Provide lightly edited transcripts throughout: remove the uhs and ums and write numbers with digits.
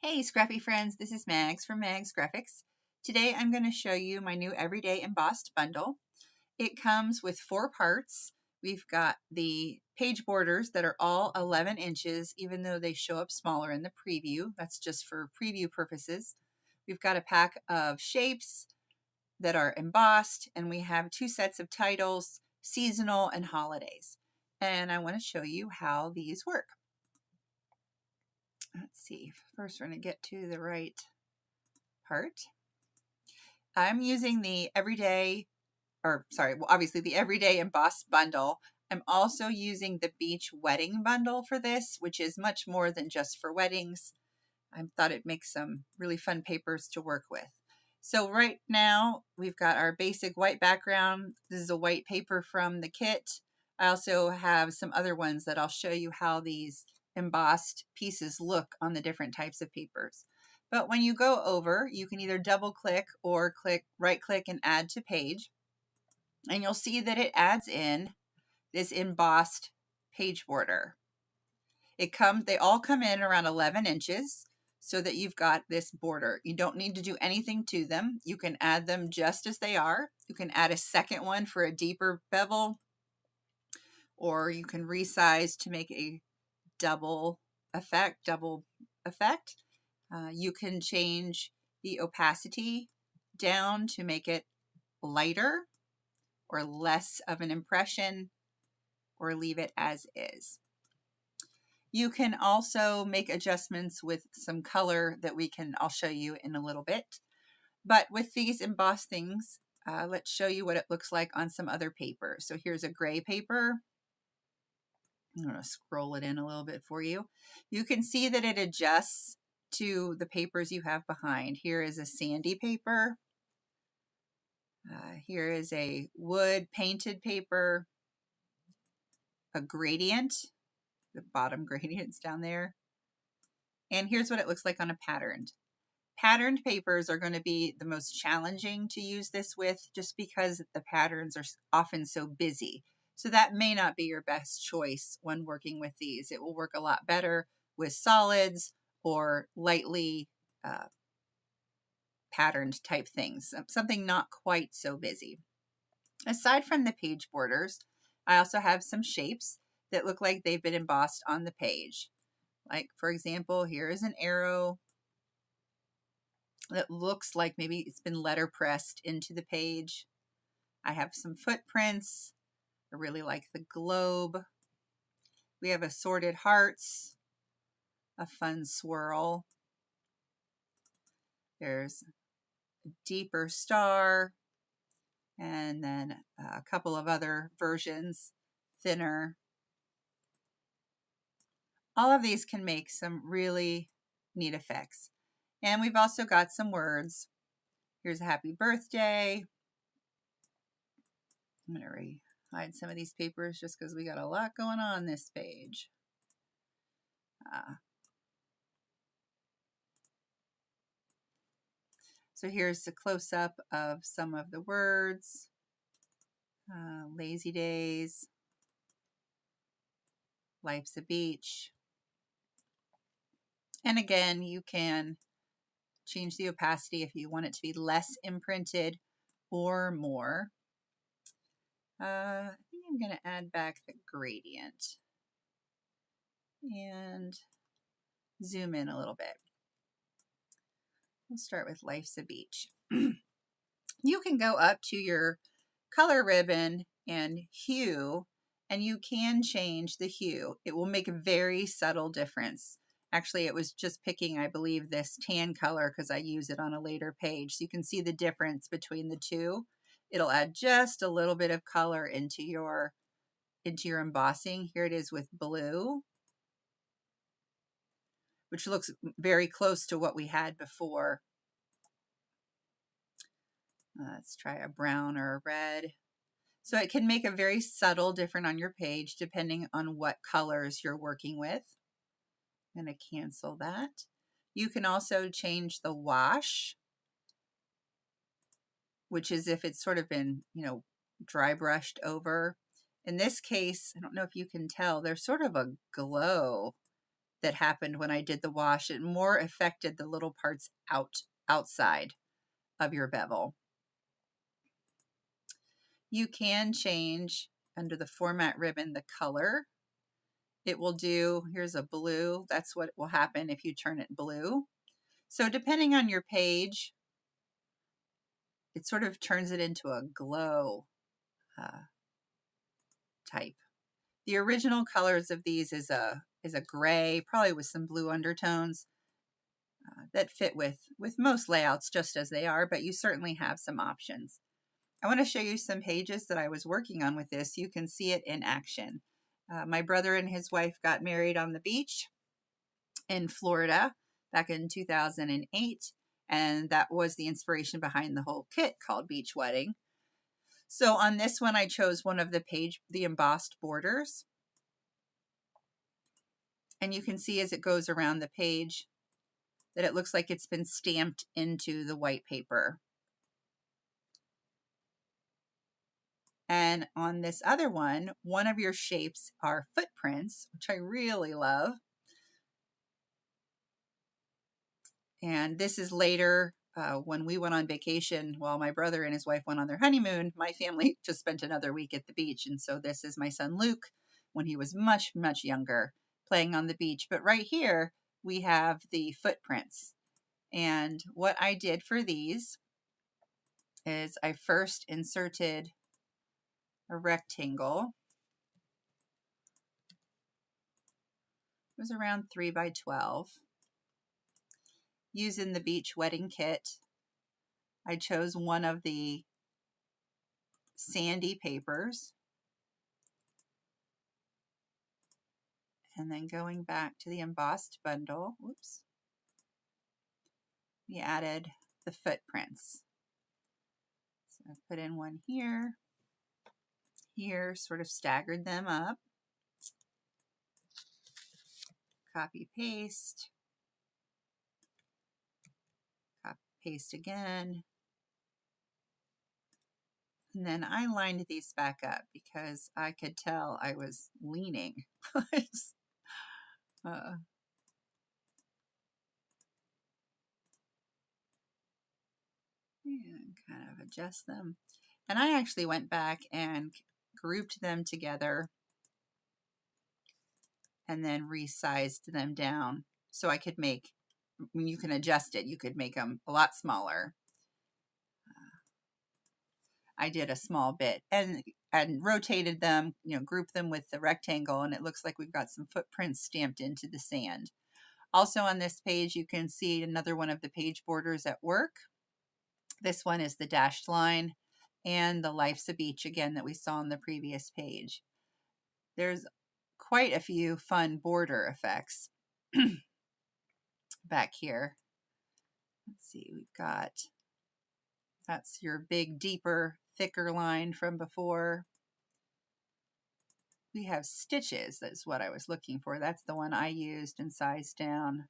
Hey scrappy friends, this is Mags from MagsGraphics. Today I'm going to show you my new Everyday Embossed Bundle. It comes with 4 parts. We've got the page borders that are all 11 inches, even though they show up smaller in the preview. That's just for preview purposes. We've got a pack of shapes that are embossed, and we have 2 sets of titles, seasonal and holidays. And I want to show you how these work. Let's see, first we're going to get to the right part. I'm using the obviously the Everyday Embossed Bundle. I'm also using the Beach Wedding Bundle for this, which is much more than just for weddings. I thought it'd make some really fun papers to work with. So right now we've got our basic white background. This is a white paper from the kit. I also have some other ones that I'll show you how these embossed pieces look on the different types of papers. But when you go over, you can either double click or right click and add to page. And you'll see that it adds in this embossed page border. They all come in around 11 inches so that you've got this border. You don't need to do anything to them. You can add them just as they are. You can add a second one for a deeper bevel, or you can resize to make a double effect. You can change the opacity down to make it lighter or less of an impression, or leave it as is. You can also make adjustments with some color that I'll show you in a little bit. But with these embossed things, let's show you what it looks like on some other paper. So here's a gray paper. I'm going to scroll it in a little bit for you. You can see that it adjusts to the papers you have behind. Here is a sandy paper. Here is a wood painted paper, a gradient, the bottom gradient's down there. And here's what it looks like on a patterned. Patterned papers are going to be the most challenging to use this with, just because the patterns are often so busy. So that may not be your best choice when working with these. It will work a lot better with solids or lightly patterned type things, something not quite so busy. Aside from the page borders, I also have some shapes that look like they've been embossed on the page. Like, for example, here is an arrow that looks like maybe it's been letter pressed into the page. I have some footprints. I really like the globe. We have assorted hearts, a fun swirl. There's a deeper star, and then a couple of other versions, thinner. All of these can make some really neat effects. And we've also got some words. Here's a happy birthday. I'm going to hide some of these papers just because we got a lot going on this page. So here's a close-up of some of the words. Lazy days. Life's a beach. And again, you can change the opacity if you want it to be less imprinted or more. I think I'm going to add back the gradient and zoom in a little bit. We'll start with Life's a Beach. You can go up to your color ribbon and hue, and you can change the hue. It will make a very subtle difference. Actually, it was just picking, I believe, this tan color because I use it on a later page. So you can see the difference between the two. It'll add just a little bit of color into your embossing. Here it is with blue, which looks very close to what we had before. Let's try a brown or a red. So it can make a very subtle difference on your page depending on what colors you're working with. I'm going to cancel that. You can also change the wash, which is if it's sort of been, dry brushed over. In this case, I don't know if you can tell, there's sort of a glow that happened when I did the wash. It more affected the little parts outside of your bevel. You can change under the format ribbon the color. It will do, here's a blue, that's what will happen if you turn it blue. So depending on your page, it sort of turns it into a glow type. The original colors of these is a gray, probably with some blue undertones that fit with most layouts just as they are, but you certainly have some options. I want to show you some pages that I was working on with this. You can see it in action. My brother and his wife got married on the beach in Florida back in 2008, and that was the inspiration behind the whole kit called Beach Wedding. So on this one, I chose one of the embossed borders. And you can see as it goes around the page that it looks like it's been stamped into the white paper. And on this other one of your shapes are footprints, which I really love. And this is later when we went on vacation while my brother and his wife went on their honeymoon. My family just spent another week at the beach. And so this is my son Luke when he was much, much younger playing on the beach. But right here we have the footprints. And what I did for these is I first inserted a rectangle. It was around 3 by 12. Using the beach wedding kit, I chose one of the sandy papers. And then going back to the embossed bundle, whoops, we added the footprints. So I put in one here, sort of staggered them up. Copy, paste. Copy, paste again. And then I lined these back up because I could tell I was leaning. And kind of adjust them. And I actually went back and grouped them together and then resized them down so I could make, when you can adjust it, you could make them a lot smaller. I did a small bit and rotated them, grouped them with the rectangle, and it looks like we've got some footprints stamped into the sand. Also on this page, you can see another one of the page borders at work. This one is the dashed line and the Life's a Beach again that we saw on the previous page. There's quite a few fun border effects back here. Let's see, we've got, that's your big, deeper, thicker line from before. We have stitches, that's what I was looking for. That's the one I used and sized down.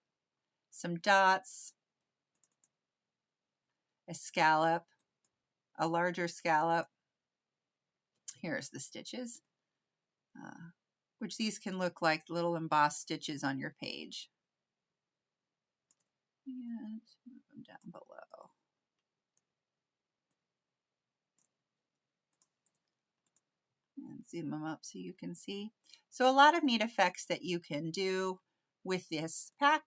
Some dots, a scallop, a larger scallop. Here's the stitches, which these can look like little embossed stitches on your page. And move them down below. And zoom them up so you can see. So a lot of neat effects that you can do with this pack,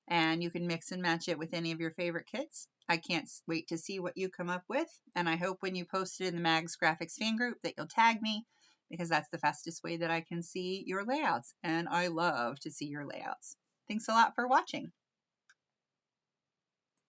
and you can mix and match it with any of your favorite kits. I can't wait to see what you come up with, and I hope when you post it in the MagsGraphics fan group that you'll tag me, because that's the fastest way that I can see your layouts, and I love to see your layouts. Thanks a lot for watching.